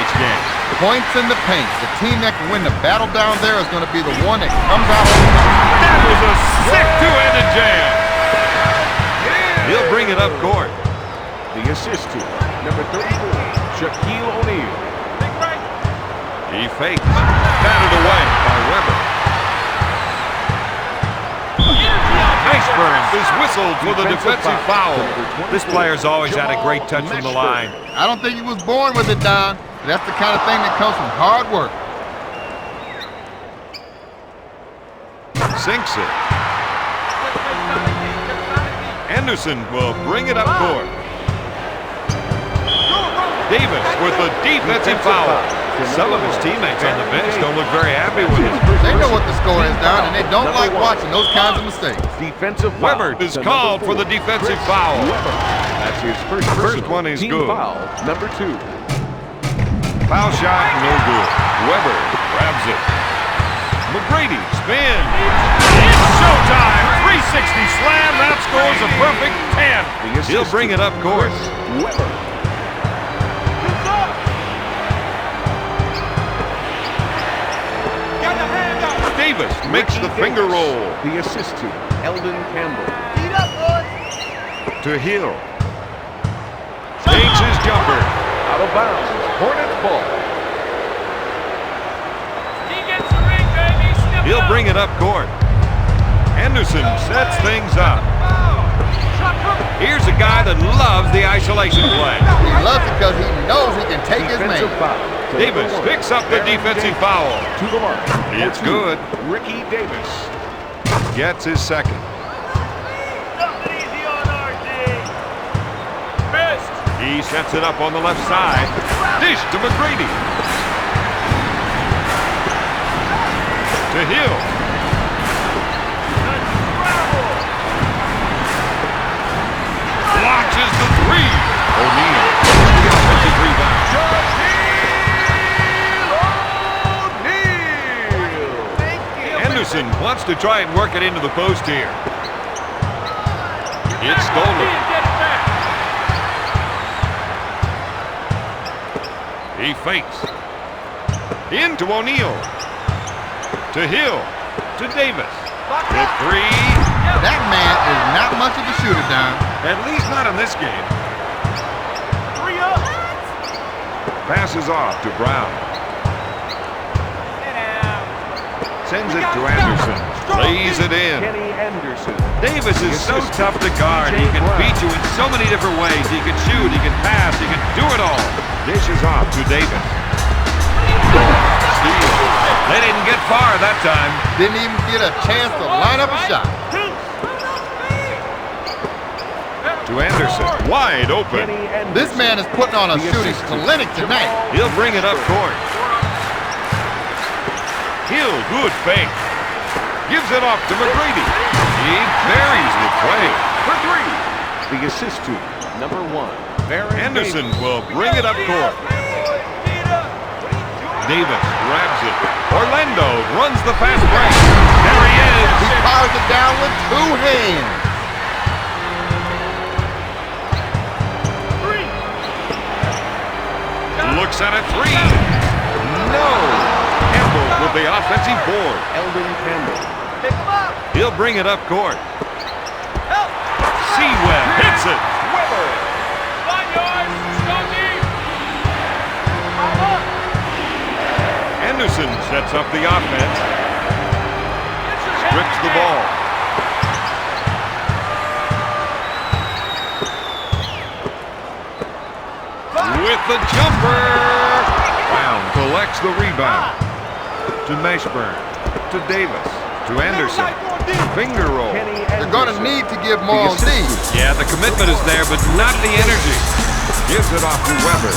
this game. Points in the paint. The team that can win the battle down there is going to be the one that comes out. That was a sick two-handed jam. He'll bring it up court. The assist to number 34, Shaquille O'Neal. He fakes. Batted away by Weber. Nice burn is whistled for the defensive foul. This player's always had a great touch from the line. I don't think he was born with it, Don. But that's the kind of thing that comes from hard work. Sinks it. Anderson will bring it up court. Davis with the defensive foul. Some of his teammates on the bench don't look very happy with it. They know what the score is, Don, and they don't like watching those kinds of mistakes. Defensive foul. Weber is called for the defensive foul. That's his first one is good. Foul, number 2. Foul shot, no good. Weber grabs it. McGrady spins. It's showtime. 360 slam. That scores a perfect 10. He'll bring it up court. Weber. Davis makes the finger roll. The assist to Eldon Campbell. To Hill. Takes his jumper. Out of bounds. Hornets ball. He'll bring it up court. Anderson sets things up. Here's a guy that loves the isolation play. He loves it because he knows he can take his man. Davis picks up the defensive foul. To the mark. It's good. Ricky Davis gets his second. He sets it up on the left side. Dish to McGrady. To Hill. Launches the three. O'Neal. The offensive rebound. Anderson wants to try and work it into the post here. It's stolen. He fakes. Into O'Neal. To Hill. To Davis. The three. That man is not much of a shooter, Don. At least not in this game. Passes off to Brown. Sends it to Anderson. Lays it in. Kenny Anderson. Davis is so tough to guard. He can beat you in so many different ways. He can shoot, he can pass, he can do it all. Dishes off to Davis. Steal. They didn't get far that time. Didn't even get a chance to line up a shot. To Anderson. Wide open. This man is putting on a shooting clinic tonight. He'll bring it up court. Hill, good fake. Gives it off to McGrady. He buries the play. For 3. The assist to number 1. Anderson will bring it up court. Davis grabs it. Orlando runs the fast break. There he is. He powers it down with 2 hands. Looks at a 3. No. Campbell with the offensive board. Eldon Campbell. He'll bring it up court. Sewell hits it. Weber. Anderson sets up the offense. Strips the ball. With the jumper. Brown collects the rebound. To Mashburn. To Davis. To Anderson. Finger roll. They're going to need to give more on these. Yeah, the commitment is there, but not the energy. Gives it off to Weber.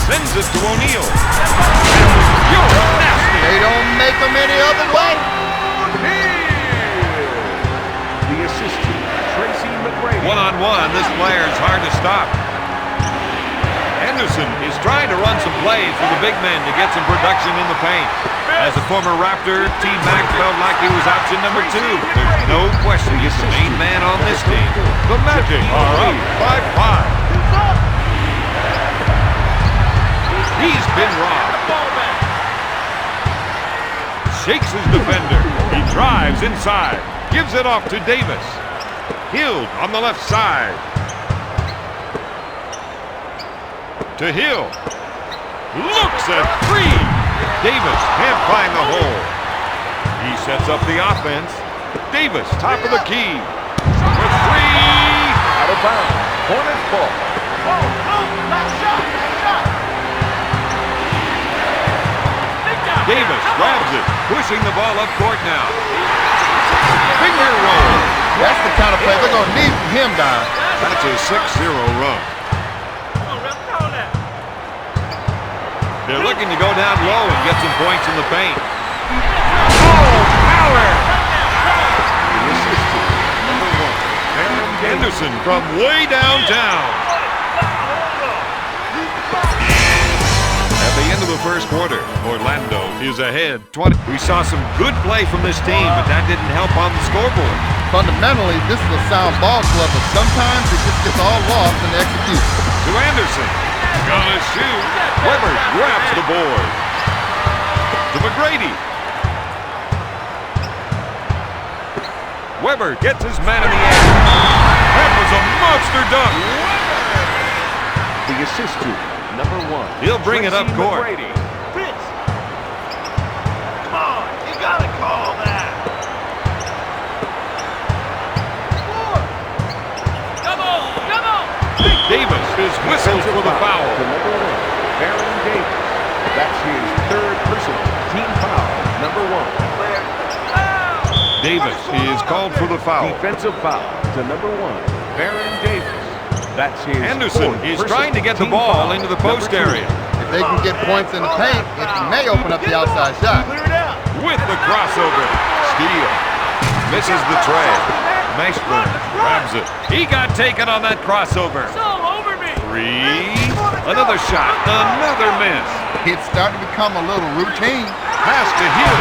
Sends it to O'Neal. You're nasty. They don't make them any other way. The assistant, Tracy McGrady. One-on-one, this player is hard to stop. Anderson is trying to run some plays for the big men to get some production in the paint. As a former Raptor, T-Mac felt like he was option number 2. There's no question he's the main man on this team. The Magic are up by 5. He's been robbed. Shakes his defender. He drives inside. Gives it off to Davis. Hill on the left side. To Hill. Looks at 3. Davis can't find the hole. He sets up the offense. Davis, top of the key. For 3. Out of bounds. Hornets ball. Davis grabs it, pushing the ball up court now. Finger roll. That's the kind of play they're going to need from him, Don. That's a 6-0 run. They're looking to go down low and get some points in the paint. Oh, power! The assistant, number 1. Anderson from way downtown. At the end of the first quarter, Orlando is ahead 20. We saw some good play from this team, but that didn't help on the scoreboard. Fundamentally, this is a sound ball club, but sometimes it just gets all lost in the execution. To Anderson. Gonna shoot. Weber grabs the board. To McGrady. Weber gets his man in the air. That was a monster dunk. The assistant, number 1. He'll bring it up court. McGrady. Come on, you gotta call that. Come on. Davis is whistled for the foul. To number 1, Baron Davis. That's his 3rd personal team foul. Number 1. Davis is called for the foul. Defensive foul to number 1, Baron Davis. That's his Anderson 4th is personal trying to get the team ball foul. into the post Number 2. area. If they can get points in the paint, it may open up the outside shot. With the crossover. Steal. Misses the tray. Mashburn grabs it. He got taken on that crossover. 3. Another shot. Another miss. It's starting to become a little routine. Pass to Hill.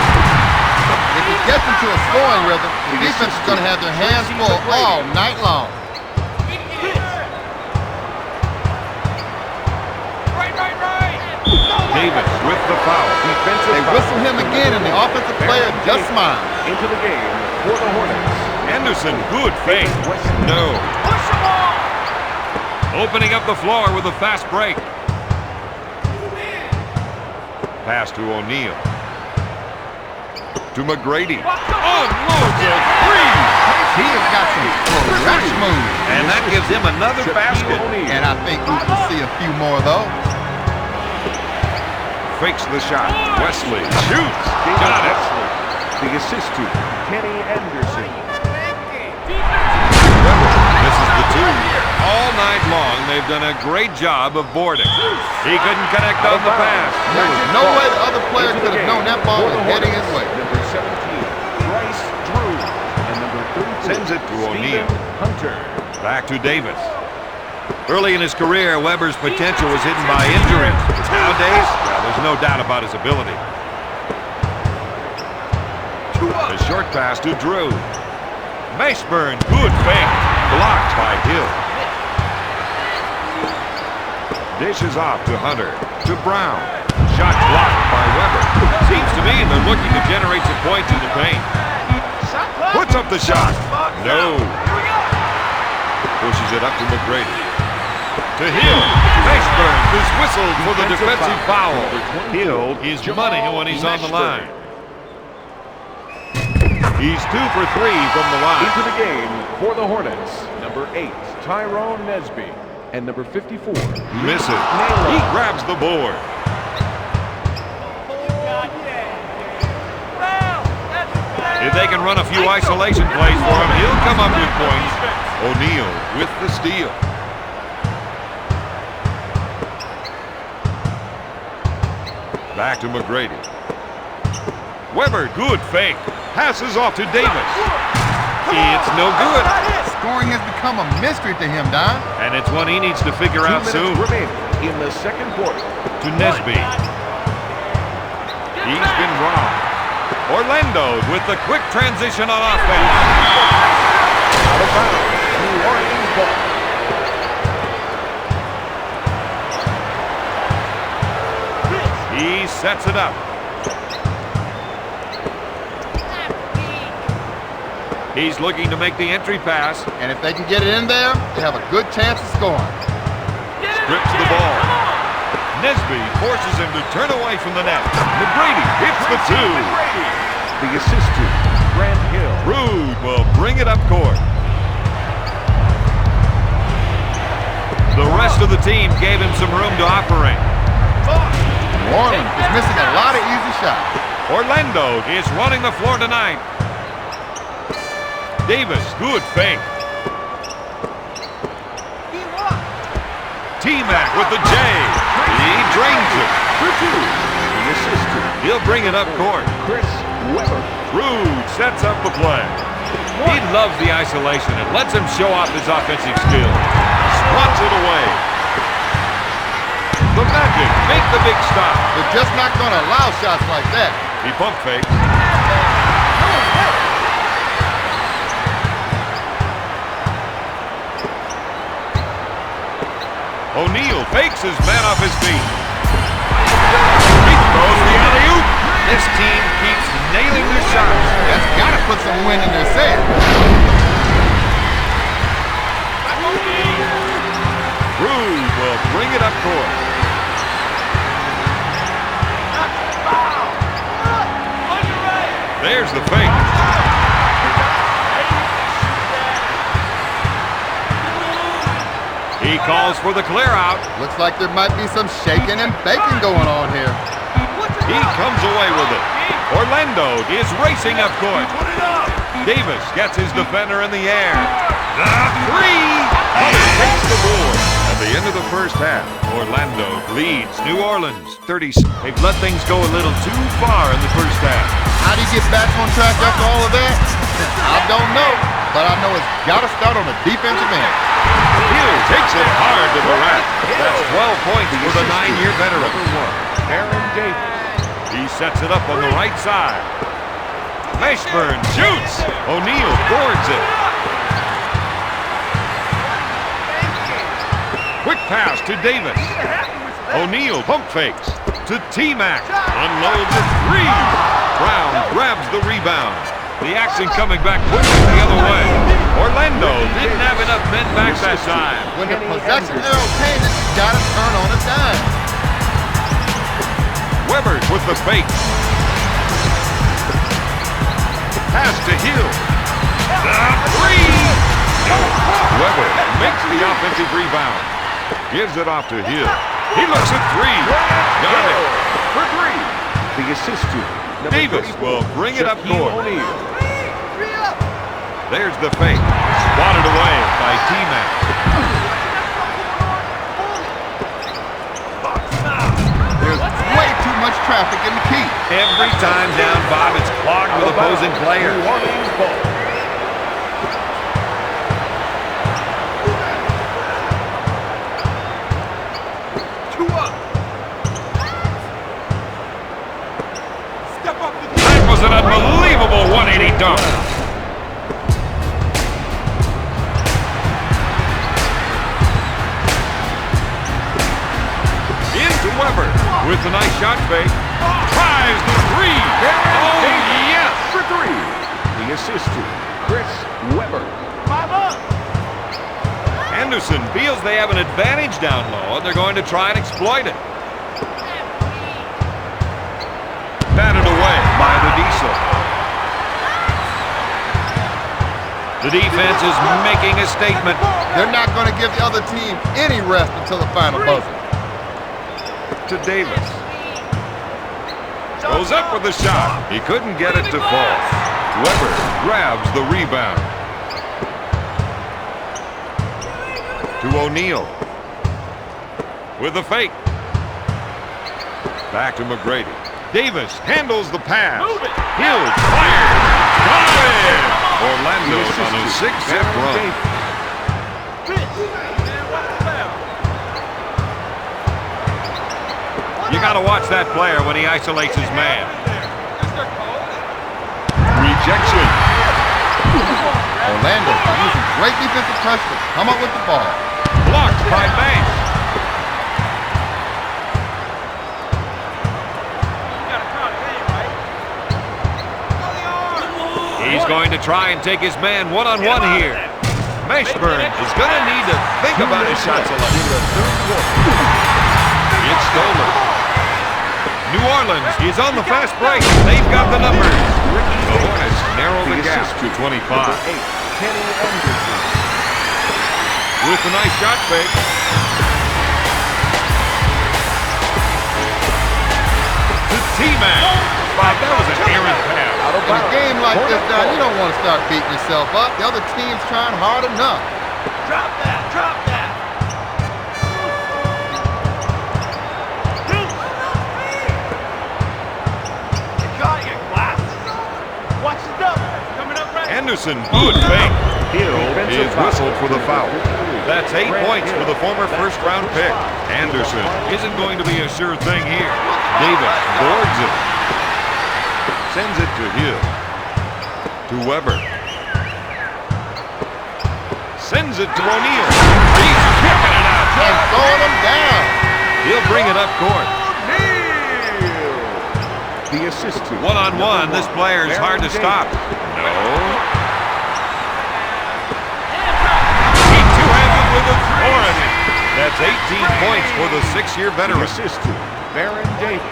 If it gets into a scoring rhythm, the defense is going to have their hands full all night long. Davis with the foul. Defensive They foul. whistle him again, and the offensive player just smiles. Into the game for the Hornets. Anderson, good fake. No. Opening up the floor with a fast break. Pass to O'Neal. To McGrady. Unloads a 3. He has got some fresh moves. And that gives him another basket. And I think we can see a few more of those. Fakes the shot. Wesley shoots. Got it. The assist to Kenny Anderson. This is the 2. All night long, they've done a great job of boarding. He couldn't connect on the pass. There was no way the other player could have known that ball was heading his way. Number 17, Bryce Drew. And number 32, Sends it to O'Neal. Stephen Hunter. Back to Davis. Early in his career, Weber's potential was hidden by injuries. Nowadays, well, there's no doubt about his ability. A short pass to Drew. Mashburn, good fake. Blocked by Hill. Dishes off to Hunter. To Brown. Shot blocked by Weber. Seems to me they're looking to generate some points in the paint. Puts up the shot. No. Pushes it up to McGrady. To Hill. Mashburn is whistled for the defensive foul. Hill is money when he's on the line. He's 2 for 3 from the line. Into the game for the Hornets. Number 8, Tyrone Nesby. And number 54, Misses. He grabs the board. If they can run a few isolation plays for him, he'll come up with points. O'Neal with the steal. Back to McGrady. Weber, good fake. Passes off to Davis. It's no good. Scoring has become a mystery to him, Don. And it's one he needs to figure out 2 soon. minutes remaining in the second quarter. To Nesby. He's been wrong. Orlando with the quick transition on offense. Out of bounds. New Orleans ball. He sets it up. He's looking to make the entry pass. And if they can get it in there, they have a good chance of scoring. Strips the ball. Nesby forces him to turn away from the net. McGrady hits the two. The assist to Grant Hill. Rude will bring it up court. The rest of the team gave him some room to operate. New Orleans is missing a lot of easy shots. Orlando is running the floor tonight. Davis, good fake. T-Mac with the J. He drains it. The assist to He'll bring it up court. Chris Webber. Rude sets up the play. He loves the isolation and lets him show off his offensive skills. Swats it away. The Magic make the big stop. They're just not going to allow shots like that. He pump fakes. O'Neal fakes his man off his feet. He throws the alley-oop. This team keeps nailing their shots. That's got to put some wind in their sail. Rude will bring it up court. There's the fake. He calls for the clear out. Looks like there might be some shaking and baking going on here. He comes away with it. Orlando is racing up court. Davis gets his defender in the air. The three! Takes the board. At the end of the first half, Orlando leads New Orleans 30. They've let things go a little too far in the first half. How do you get back on track after all of that? I don't know, but I know it's got to start on the defensive end. Hill takes it hard to the rack. That's 12 points for the 9-year veteran. Aaron Davis. He sets it up on the right side. Mashburn shoots. O'Neal boards it. Quick pass to Davis. O'Neal pump fakes to T-Mac. Unloads a three. Brown grabs the rebound. The action coming back quickly the other way. Orlando didn't have enough men back that time. When the possession arrow came, it's got to turn on a dime. Webber with the fake. Pass to Hill. The three. Webber makes the offensive rebound. Gives it off to Hill. He looks at three. Got it. For three. The assist to Davis will bring it up court. O'Neal. There's the fake. Swatted away by T-Mac. There's way too much traffic in the key. Every time down, Bob, it's clogged with opposing players. New Orleans ball. That was an unbelievable 180 dunk. Into Webber with the nice shot fake. Tries the three. Oh, yes. For three. The assist to Chris Webber. Anderson feels they have an advantage down low, and they're going to try and exploit it. Batted away by the Diesel. The defense is making a statement. They're not going to give the other team any rest until the final buzzer. To Davis. Goes up with the shot. He couldn't get it to fall. Webber grabs the rebound. To O'Neal. With the fake. Back to McGrady. Davis handles the pass. Hill fires. Orlando's on a 6-zip run. You got to watch that player when he isolates his man. Rejection. Orlando using great defensive pressure to come up with the ball. Blocked by Banks. He's going to try and take his man one-on-one here. Mashburn is going to need to think about his shot selection. It's stolen. New Orleans is on the fast break. They've got the numbers. The Hornets narrow the gap to 25. With a nice shot fake. To T-Man. Bob, that was an errant pass. In a game like this, Don, you don't want to start beating yourself up. The other team's trying hard enough. Drop that, drop that. You got your glasses on? Watch the double. Coming up right. Anderson, good fake. Hill is whistled for the foul. That's 8 points for the former first-round pick. Anderson isn't going to be a sure thing here. Davis boards it. Sends it to Hill. To Weber. Sends it to O'Neal. He's kicking it out. And throwing them down. He'll bring it up court. The assist to One-on-one, this player is hard to stop. No. He two-handed with authority. That's 18 points for the 6-year veteran. The assist to Baron Davis.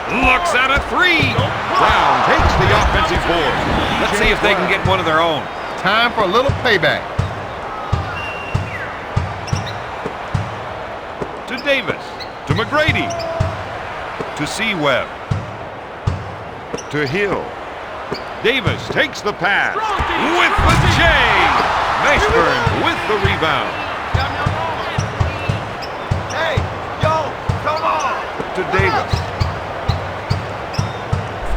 Looks at a three. Brown takes the offensive board. Let's see if they can get one of their own. Time for a little payback. To Davis. To McGrady. To Seaweb. To Hill. Davis takes the pass. With the J. Mashburn with the rebound. Hey, yo, come on. To Davis.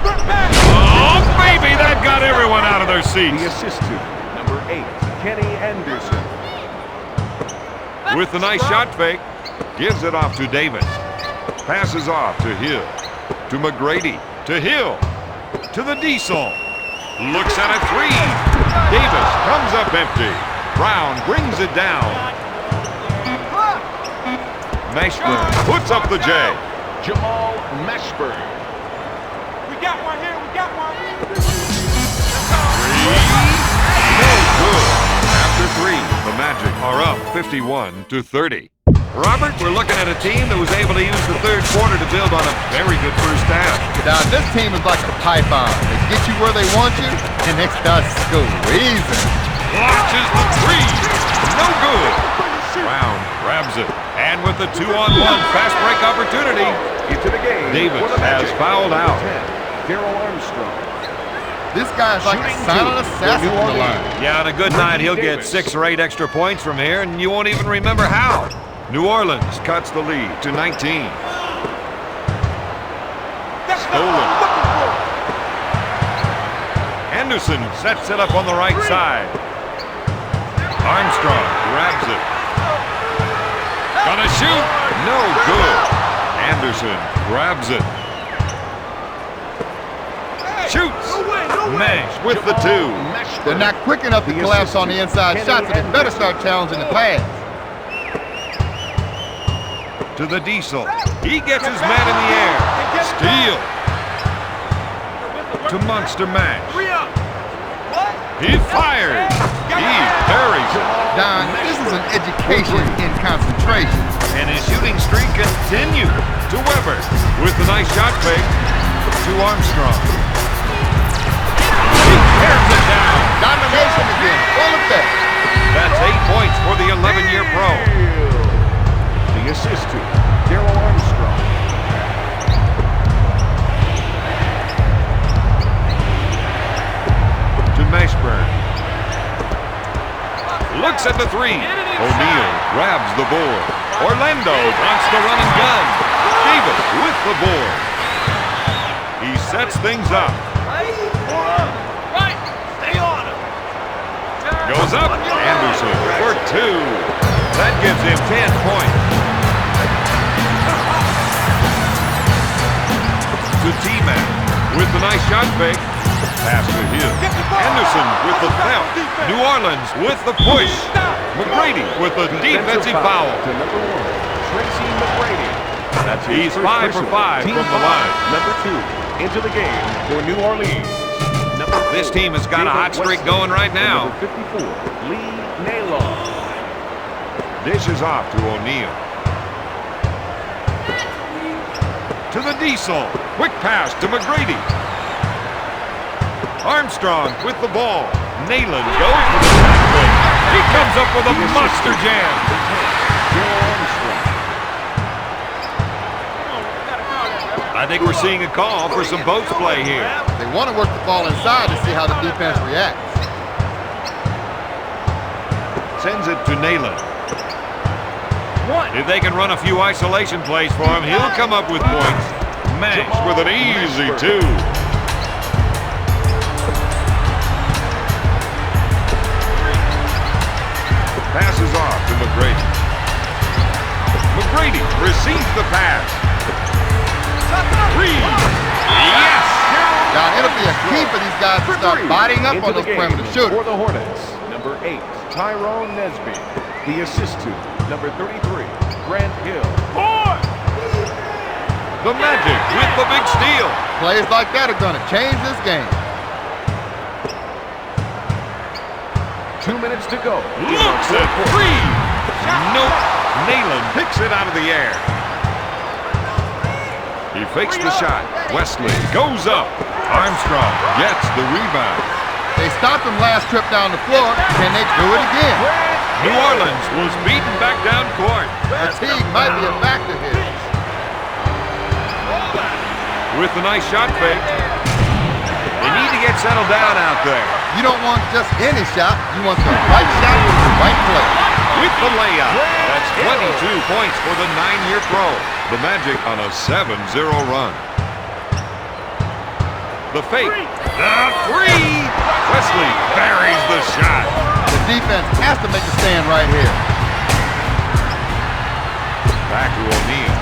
Oh, baby, that got everyone out of their seats. The assist to number 8, Kenny Anderson. With a nice shot fake, gives it off to Davis. Passes off to Hill. To McGrady. To Hill. To the Diesel. Looks at a three. Davis comes up empty. Brown brings it down. Mashburn puts up the J. Jamal Mashburn. We got one here, we got one. No good. After three, the Magic are up 51-30. Robert, we're looking at a team that was able to use the third quarter to build on a very good first half. Now, this team is like a python. They get you where they want you, and they start squeezing. Launches the three. No good. Brown grabs it. And with the 2-on-1 fast break opportunity, Into the game. Davis for the has Magic. fouled out. Daryl Armstrong. This guy's like a silent assassin from the line. Yeah, on a good night, he'll get 6 or 8 extra points from here, and you won't even remember how. New Orleans cuts the lead to 19. Stolen. Anderson sets it up on the right side. Armstrong grabs it. Gonna shoot. No good. Anderson grabs it. Shoots. Nash with the two. They're not quick enough to collapse on the inside shots, so they better start challenging the pass. To the Diesel. He gets his man in the air. Steal. To Monster Mash. He fires. He parries it. Don, this is an education in concentration. And his shooting streak continues. To Weber with a nice shot fake. To Armstrong. He tears it down. Domination is in full effect. That's 8 points for the 11-year pro. The assist to Daryl Armstrong. To Mashburn. Looks at the three. O'Neal grabs the board. Orlando wants to run and gun. Davis with the board. He sets things up. goes up. Anderson for 2. That gives him 10 points. To T-Man with the nice shot fake. Pass to Hill. Anderson with the theft. New Orleans with the push. McGrady with the defensive foul. To number 1, Tracy McGrady. That's He's 5 for 5 from the line. Number 2 into the game for New Orleans. This team has got a hot streak going right now. Number 54, Lee Naylor. Dishes off to O'Neal. To the Diesel. Quick pass to McGrady. Armstrong with the ball. Nayland goes for the tackle. He comes up with a monster jam. I think we're seeing a call for some post play here. They want to work the ball inside to see how the defense reacts. Sends it to Nayland. If they can run a few isolation plays for him, he'll come up with points. Manx with an easy 2. Passes off to McGrady. McGrady receives the pass. 3. Yes! Now, it'll be a key for these guys to start biting up on those perimeter shooters. For the Hornets, number 8, Tyrone Nesby. The assist to number 33, Grant Hill. 4. The Magic with the big steal. Plays like that are going to change this game. 2 minutes to go. Looks at 3. Nope. Nayland picks it out of the air. He fakes the shot. Wesley goes up. Armstrong gets the rebound. They stopped him last trip down the floor. Can they do it again? New Orleans was beaten back down court. Fatigue might be a factor here. With the nice shot fake. They need to get settled down out there. You don't want just any shot. You want the right shot with the right play. With the layup. That's 22 points for the 9-year pro. The Magic on a 7-0 run. The fake. The 3. Wesley buries the shot. The defense has to make a stand right here. Back to O'Neal.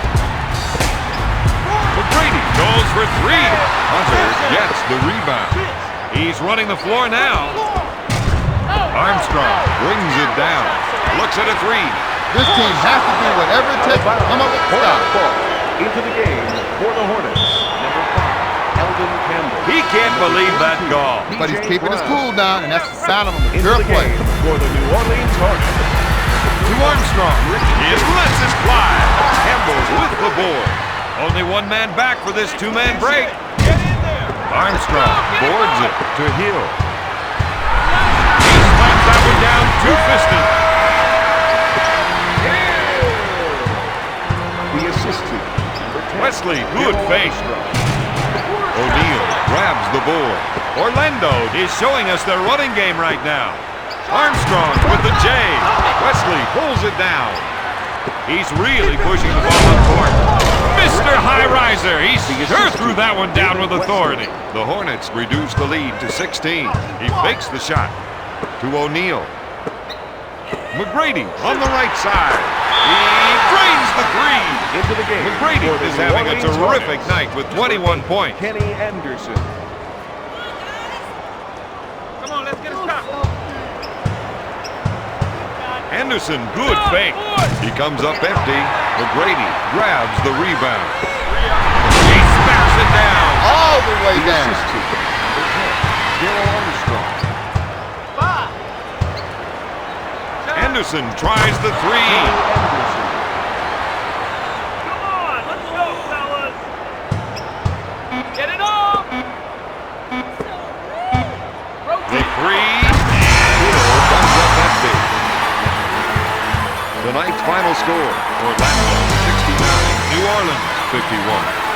McGrady goes for 3. Hunter gets the rebound. He's running the floor now. Armstrong brings it down. Looks at a 3. This team has to do whatever it takes to come up with a stop. Into the game for the Hornets, number 5, Eldon Campbell. He can't believe that call. But he's keeping his cool down, and that's the sign of a Into mature the player. game for the New Orleans Hornets. To Armstrong. He lets it fly. Campbell's with the board. Only one man back for this 2-man break. Armstrong boards it to Hill. He slams that one down two-fisted. The assistant, number 10. Wesley, good fake. O'Neal grabs the board. Orlando is showing us their running game right now. Armstrong with the J. Wesley pulls it down. He's really pushing the ball up court. Mr. High Riser, he sure threw that one down with authority. The Hornets reduce the lead to 16. He fakes the shot to O'Neal. McGrady on the right side. He drains the 3. Into the game. McGrady for the is New having a Orleans terrific Hornets. night with 21 points. Kenny Anderson. Come on, let's get a stop. Anderson, good fake. He comes up empty. McGrady grabs the rebound. He smacks it down. All the way The down. assistant, number 10, Daryl Armstrong. 5. Anderson tries the 3. Anderson. Come on, let's go, fellas. Get it off. The 3. Hill comes up empty. Tonight's final score, Orlando 69, New Orleans 51.